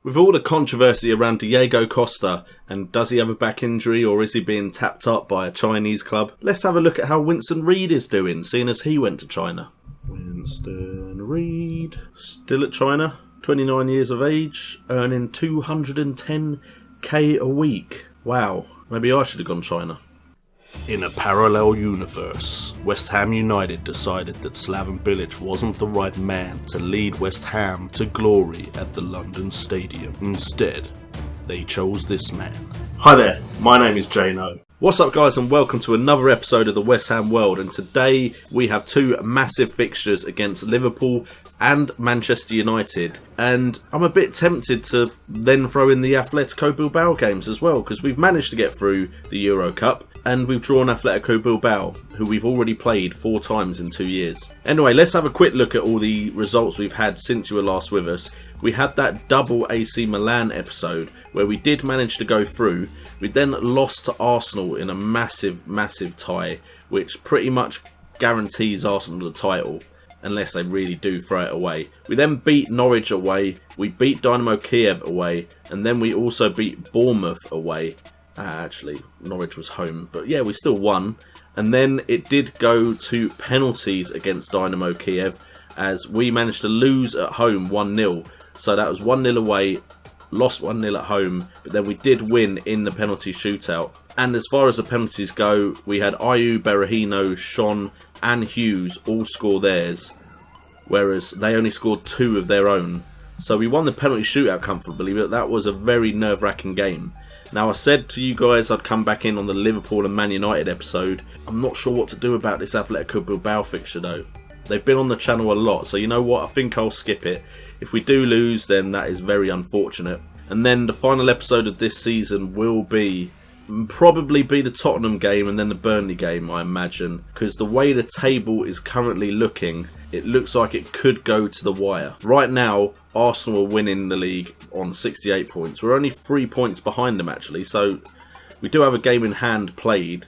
With all the controversy around Diego Costa and does he have a back injury or is he being tapped up by a Chinese club, let's have a look at how Winston Reid is doing, seeing as he went to China. Winston Reid, still at China, 29 years of age, earning 210k a week. Wow, maybe I should have gone China. In a parallel universe, West Ham United decided that Slaven Bilic wasn't the right man to lead West Ham to glory at the London Stadium. Instead, they chose this man. Hi there, my name is JNO. What's up guys, and welcome to another episode of the West Ham World, and today we have two massive fixtures against Liverpool and Manchester United, and I'm a bit tempted to then throw in the Atletico Bilbao games as well, because we've managed to get through the Euro Cup and we've drawn Atletico Bilbao, who we've already played 4 times in 2 years. Anyway, let's have a quick look at all the results we've had since you were last with us. We had that double AC Milan episode where we did manage to go through. We then lost to Arsenal in a massive tie, which pretty much guarantees Arsenal the title unless they really do throw it away. We then beat Norwich away, we beat Dynamo Kiev away, and then we also beat Bournemouth away. Actually, Norwich was home, but yeah, we still won. And then it did go to penalties against Dynamo Kiev, as we managed to lose at home 1-0. So that was 1-0 away, lost 1-0 at home, but then we did win in the penalty shootout. And as far as the penalties go, we had Ayew, Berahino, Sean and Hughes all score theirs, whereas they only scored 2 of their own. So we won the penalty shootout comfortably, but that was a very nerve-wracking game. Now, I said to you guys I'd come back in on the Liverpool and Man United episode. I'm not sure what to do about this Atletico Bilbao fixture though. They've been on the channel a lot, so you know what, I think I'll skip it. If we do lose, then that is very unfortunate. And then the final episode of this season will probably be the Tottenham game and then the Burnley game, I imagine, because the way the table is currently looking, it looks like it could go to the wire. Right now, Arsenal are winning the league on 68 points. We're only 3 points behind them actually, so we do have a game in hand played,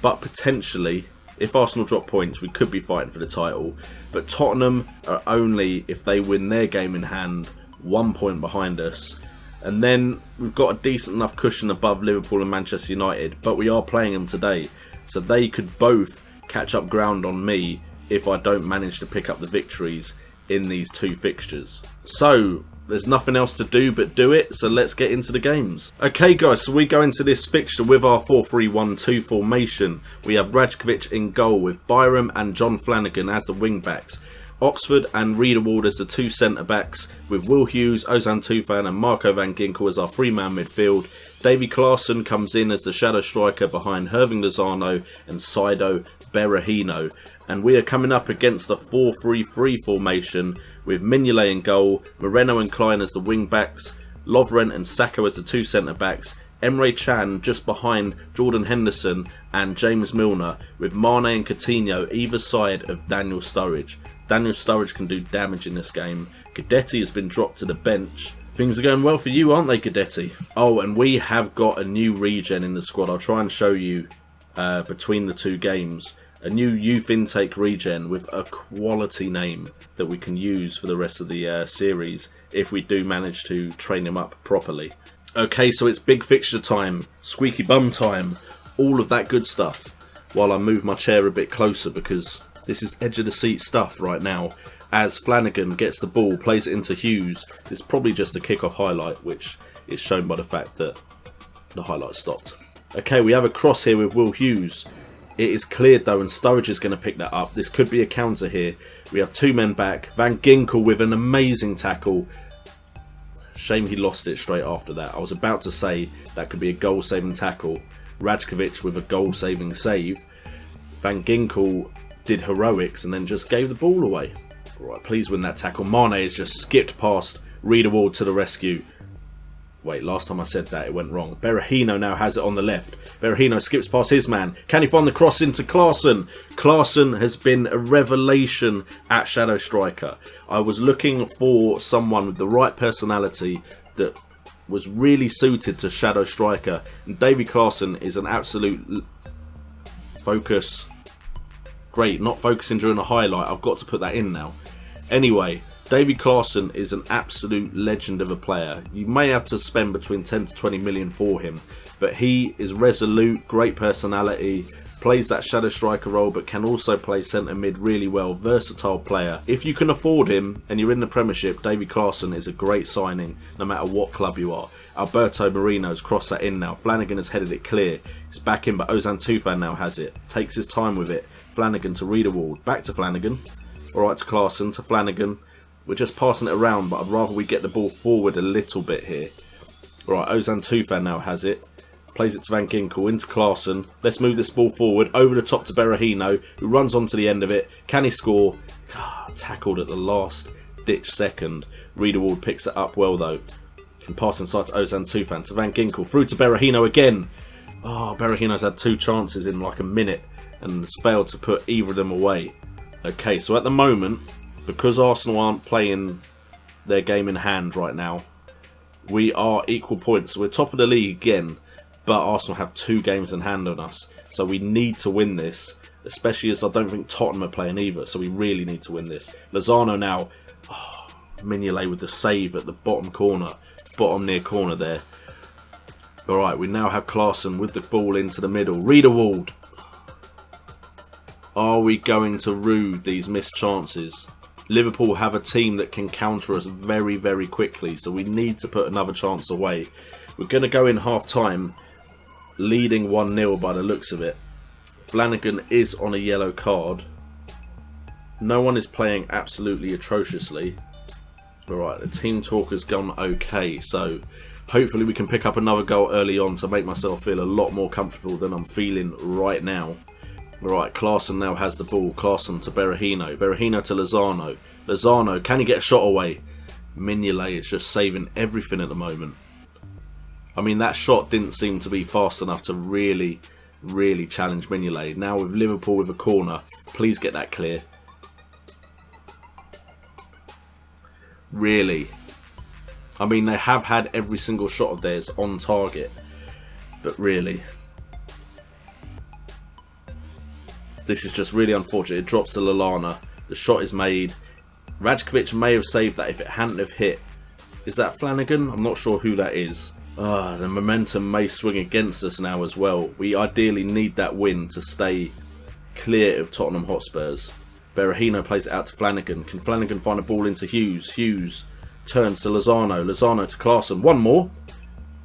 but potentially, if Arsenal drop points, we could be fighting for the title. But Tottenham are only, if they win their game in hand, 1 point behind us. And then we've got a decent enough cushion above Liverpool and Manchester United, but we are playing them today. So they could both catch up ground on me if I don't manage to pick up the victories in these 2 fixtures. So there's nothing else to do but do it, so let's get into the games. Okay guys, so we go into this fixture with our 4-3-1-2 formation. We have Rajkovic in goal with Byram and John Flanagan as the wing backs. Oxford and Riedewald as the 2 centre-backs, with Will Hughes, Ozan Tufan and Marco van Ginkel as our 3-man midfield. Davy Klaassen comes in as the shadow striker behind Hirving Lozano and Saido Berahino. And we are coming up against a 4-3-3 formation with Mignolet in goal, Moreno and Klein as the wing-backs, Lovren and Saka as the 2 centre-backs, Emre Can just behind Jordan Henderson and James Milner, with Mane and Coutinho either side of Daniel Sturridge. Daniel Sturridge can do damage in this game. Guidetti has been dropped to the bench. Things are going well for you, aren't they, Guidetti? Oh, and we have got a new regen in the squad. I'll try and show you between the 2 games. A new youth intake regen with a quality name that we can use for the rest of the series if we do manage to train him up properly. Okay, so it's big fixture time, squeaky bum time, all of that good stuff. While I move my chair a bit closer, because this is edge of the seat stuff right now. As Flanagan gets the ball, plays it into Hughes. It's probably just a kick-off highlight, which is shown by the fact that the highlight stopped. Okay, we have a cross here with Will Hughes. It is cleared though, and Sturridge is going to pick that up. This could be a counter here. We have 2 men back. Van Ginkel with an amazing tackle. Shame he lost it straight after that. I was about to say that could be a goal-saving tackle. Rajkovic with a goal-saving save. Van Ginkel did heroics and then just gave the ball away. Right, please win that tackle. Mane has just skipped past Riedewald to the rescue. Wait, last time I said that, it went wrong. Berahino now has it on the left. Berahino skips past his man. Can he find the cross into Klaassen? Klaassen has been a revelation at Shadow Striker. I was looking for someone with the right personality that was really suited to Shadow Striker. And Davy Klaassen is an absolute focus. Great, not focusing during a highlight. I've got to put that in now. Anyway, Davy Klaassen is an absolute legend of a player. You may have to spend between 10 to 20 million for him, but he is resolute, great personality, plays that shadow striker role, but can also play centre mid really well. Versatile player. If you can afford him and you're in the Premiership, Davy Klaassen is a great signing no matter what club you are. Alberto Moreno's crossed that in now. Flanagan has headed it clear. It's back in, but Ozan Tufan now has it. Takes his time with it. Flanagan to Riedewald. Back to Flanagan. Alright to Klaassen, to Flanagan. We're just passing it around, but I'd rather we get the ball forward a little bit here. Alright, Ozan Tufan now has it. Plays it to Van Ginkel, into Klaassen. Let's move this ball forward, over the top to Berahino, who runs onto the end of it. Can he score? Tackled at the last ditch second. Riedewald picks it up well though. Can pass inside to Ozan Tufan, to Van Ginkel, through to Berahino again. Berahino's had 2 chances in like a minute and has failed to put either of them away. Okay, so at the moment, because Arsenal aren't playing their game in hand right now, we are equal points. We're top of the league again, but Arsenal have 2 games in hand on us. So we need to win this, especially as I don't think Tottenham are playing either. So we really need to win this. Lozano now, Mignolet with the save at the bottom corner, bottom near corner there. Alright, we now have Klaassen with the ball into the middle. Riedewald. Are we going to rue these missed chances? Liverpool have a team that can counter us very, very quickly, so we need to put another chance away. We're going to go in half-time leading 1-0 by the looks of it. Flanagan is on a yellow card. No one is playing absolutely atrociously. Alright, the team talk has gone okay, so hopefully we can pick up another goal early on to make myself feel a lot more comfortable than I'm feeling right now. Alright, Klaassen now has the ball. Klaassen to Berahino. Berahino to Lozano. Lozano, can he get a shot away? Mignolet is just saving everything at the moment. I mean, that shot didn't seem to be fast enough to really, really challenge Mignolet. Now with Liverpool with a corner, please get that clear. Really? I mean, they have had every single shot of theirs on target, but really? This is just really unfortunate. It drops to Lallana. The shot is made. Rajkovic may have saved that if it hadn't have hit. Is that Flanagan? I'm not sure who that is. The momentum may swing against us now as well. We ideally need that win to stay clear of Tottenham Hotspurs. Berahino plays it out to Flanagan. Can Flanagan find a ball into Hughes? Hughes turns to Lozano. Lozano to Klaassen. One more.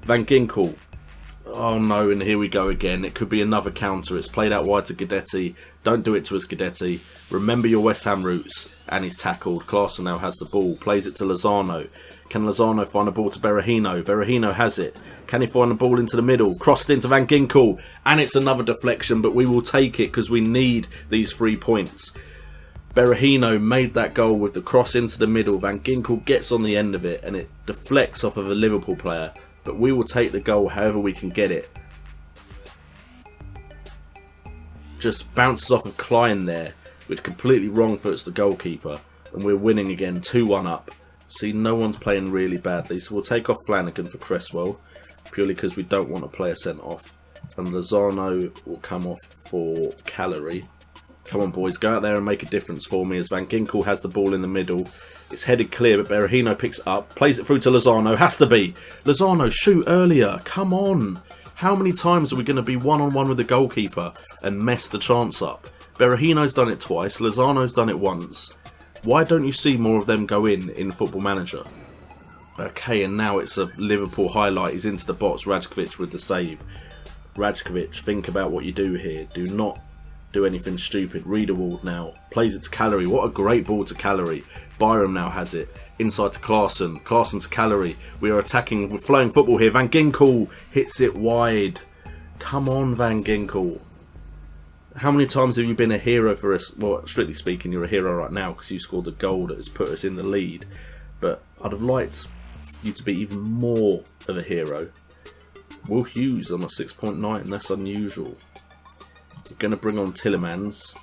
Van Ginkel. Oh no, and here we go again. It could be another counter. It's played out wide to Guidetti. Don't do it to us, Guidetti. Remember your West Ham roots. And he's tackled. Klaassen now has the ball. Plays it to Lozano. Can Lozano find a ball to Berahino? Berahino has it. Can he find a ball into the middle? Crossed into Van Ginkel. And it's another deflection, but we will take it because we need these 3 points. Berahino made that goal with the cross into the middle. Van Ginkel gets on the end of it and it deflects off of a Liverpool player. But we will take the goal however we can get it. Just bounces off of Klein there, which completely wrong foots the goalkeeper. And we're winning again, 2-1 up. See, no one's playing really badly. So we'll take off Flanagan for Cresswell, purely because we don't want to play a centre-off. And Lozano will come off for Calorie. Come on, boys, go out there and make a difference for me as Van Ginkel has the ball in the middle. It's headed clear, but Berahino picks it up, plays it through to Lozano. Has to be. Lozano, shoot earlier. Come on. How many times are we going to be one-on-one with the goalkeeper and mess the chance up? Berahino's done it twice. Lozano's done it once. Why don't you see more of them go in Football Manager? Okay, and now it's a Liverpool highlight. He's into the box. Rajkovic with the save. Rajkovic, think about what you do here. Do not do anything stupid. Riedewald now plays it to Calorie. What a great ball to Calorie. Byram now has it inside to Klaassen. Klaassen to Calorie. We are attacking with flowing football here. Van Ginkel hits it wide. Come on, Van Ginkel. How many times have you been a hero for us? Well, strictly speaking, you're a hero right now because you scored the goal that has put us in the lead. But I'd have liked you to be even more of a hero. Will Hughes on a 6.9. That's unusual. We're going to bring on Tielemans,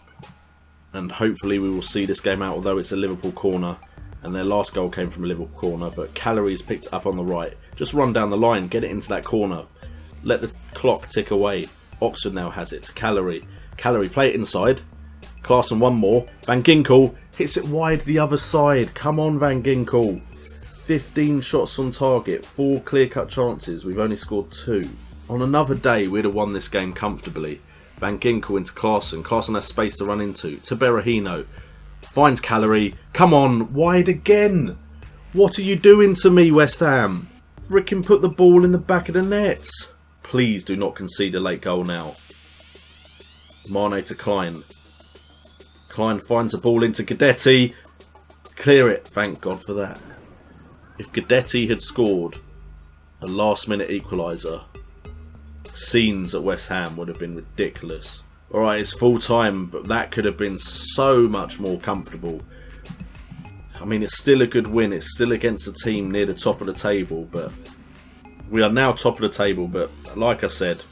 and hopefully we will see this game out, although it's a Liverpool corner and their last goal came from a Liverpool corner. But Calorie's picked it up on the right. Just run down the line, get it into that corner, let the clock tick away. Oxford now has it to Calorie. Calorie, play it inside. Klaassen, one more. Van Ginkel Hits it wide the other side. Come on, Van Ginkel. 15 shots on target, 4 clear-cut chances. We've only scored 2. On another day, we'd have won this game comfortably. Van Ginkel into Klaassen. Klaassen has space to run into. To Berahino. Finds Calorie. Come on, wide again. What are you doing to me, West Ham? Frickin' put the ball in the back of the net. Please do not concede a late goal now. Mane to Klein. Klein finds the ball into Guidetti. Clear it. Thank God for that. If Guidetti had scored a last-minute equaliser, scenes at West Ham would have been ridiculous. Alright, it's full time, but that could have been so much more comfortable. I mean, it's still a good win. It's still against a team near the top of the table, but we are now top of the table. But like I said,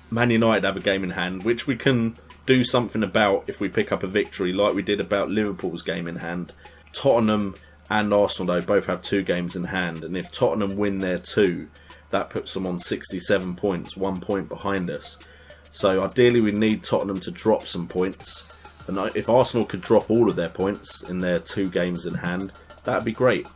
Man United have a game in hand, which we can do something about if we pick up a victory, like we did about Liverpool's game in hand. Tottenham and Arsenal, though, both have 2 games in hand, and if Tottenham win their 2, that puts them on 67 points, 1 point behind us. So ideally we need Tottenham to drop some points, and if Arsenal could drop all of their points in their 2 games in hand, that'd be great.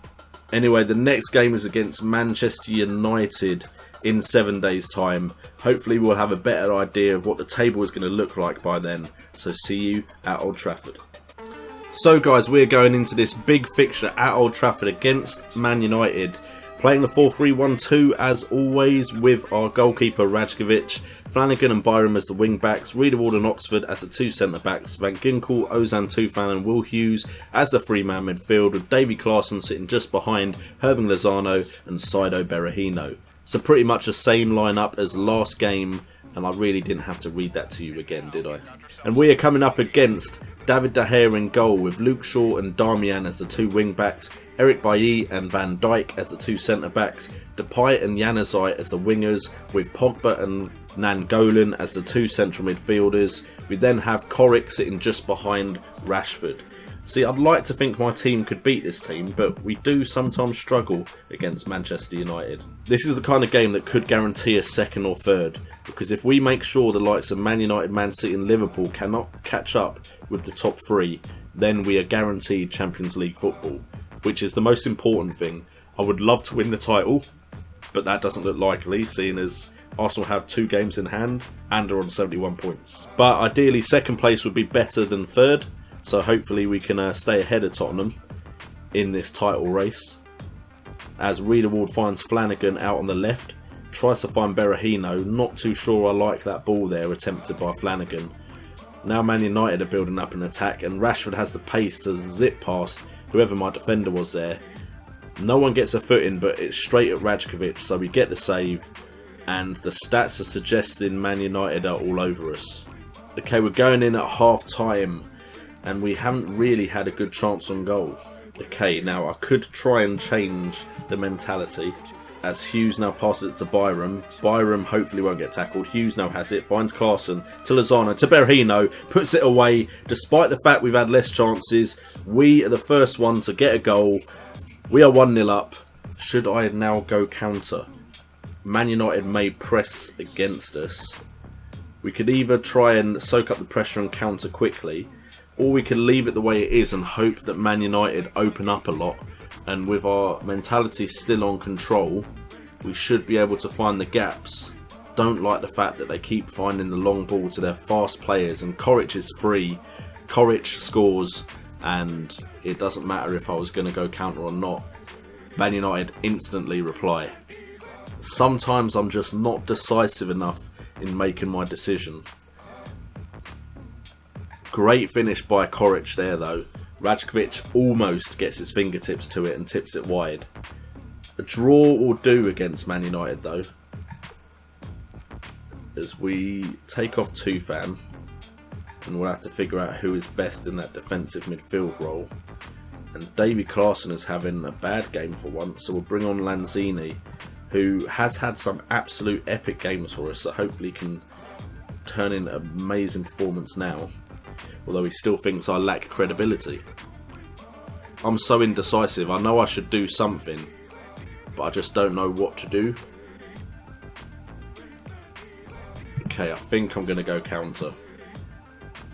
Anyway, the next game is against Manchester United in 7 days' time. Hopefully we'll have a better idea of what the table is going to look like by then. So see you at Old Trafford. So guys, we're going into this big fixture at Old Trafford against Man United. Playing the 4-3-1-2 as always, with our goalkeeper Rajkovic, Flanagan and Byram as the wing backs, Riedewald and Oxford as the 2 centre backs, Van Ginkel, Ozan Tufan and Will Hughes as the 3-man midfield, with Davy Klaassen sitting just behind Herving Lozano and Saido Berahino. So pretty much the same lineup as last game, and I really didn't have to read that to you again, did I? And we are coming up against David De Gea in goal, with Luke Shaw and Darmian as the 2 wing backs, Eric Bailly and Van Dijk as the 2 centre backs, Depay and Januzaj as the wingers, with Pogba and Nainggolan as the 2 central midfielders. We then have Korik sitting just behind Rashford. See, I'd like to think my team could beat this team, but we do sometimes struggle against Manchester United. This is the kind of game that could guarantee a 2nd or 3rd, because if we make sure the likes of Man United, Man City and Liverpool cannot catch up with the top 3, then we are guaranteed Champions League football, which is the most important thing. I would love to win the title, but that doesn't look likely, seeing as Arsenal have 2 games in hand and are on 71 points. But ideally 2nd place would be better than 3rd, so hopefully we can stay ahead of Tottenham in this title race. As Riedewald finds Flanagan out on the left, tries to find Berahino, not too sure I like that ball there attempted by Flanagan. Now Man United are building up an attack, and Rashford has the pace to zip past whoever my defender was there. No one gets a foot in, but it's straight at Rajkovic, so we get the save, and the stats are suggesting Man United are all over us. Okay, we're going in at half time, and we haven't really had a good chance on goal. Okay, now I could try and change the mentality, as Hughes now passes it to Byram. Byram hopefully won't get tackled. Hughes now has it, finds Klaassen to Lozano, to Berahino, puts it away. Despite the fact we've had less chances, we are the first one to get a goal. We are 1-0 up. Should I now go counter? Man United may press against us. We could either try and soak up the pressure and counter quickly, or we could leave it the way it is and hope that Man United open up a lot. And with our mentality still on control, we should be able to find the gaps. Don't like the fact that they keep finding the long ball to their fast players, and Korik is free. Korik scores, and it doesn't matter if I was going to go counter or not. Man United instantly reply. Sometimes I'm just not decisive enough in making my decision. Great finish by Korik there though. Rajkovic almost gets his fingertips to it and tips it wide. A draw will do against Man United though, as we take off Tufan, and we'll have to figure out who is best in that defensive midfield role. And Davy Klaassen is having a bad game for once, so we'll bring on Lanzini, who has had some absolute epic games for us, so hopefully can turn in an amazing performance now. Although he still thinks I lack credibility. I'm so indecisive. I know I should do something, but I just don't know what to do. Okay, I think I'm going to go counter,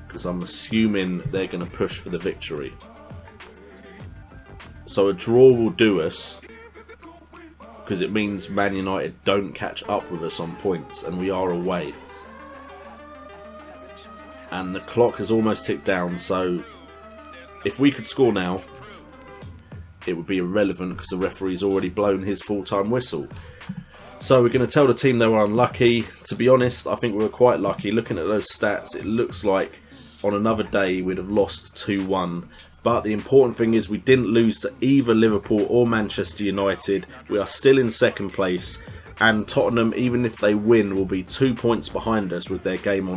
because I'm assuming they're going to push for the victory. So a draw will do us, because it means Man United don't catch up with us on points, and we are away. And the clock has almost ticked down, so if we could score now, it would be irrelevant because the referee's already blown his full-time whistle. So we're going to tell the team they were unlucky. To be honest, I think we were quite lucky. Looking at those stats, it looks like on another day we'd have lost 2-1. But the important thing is we didn't lose to either Liverpool or Manchester United. We are still in second place, and Tottenham, even if they win, will be 2 points behind us with their game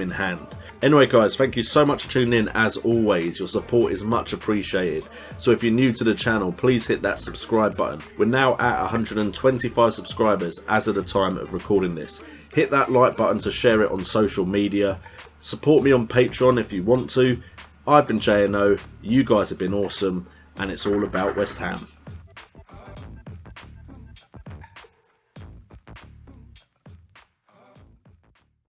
in hand. Anyway guys, thank you so much for tuning in. As always, your support is much appreciated. So if you're new to the channel, please hit that subscribe button. We're now at 125 subscribers as of the time of recording this. Hit that like button to share it on social media. Support me on Patreon if you want to. I've been JNO, you guys have been awesome, and it's all about West Ham.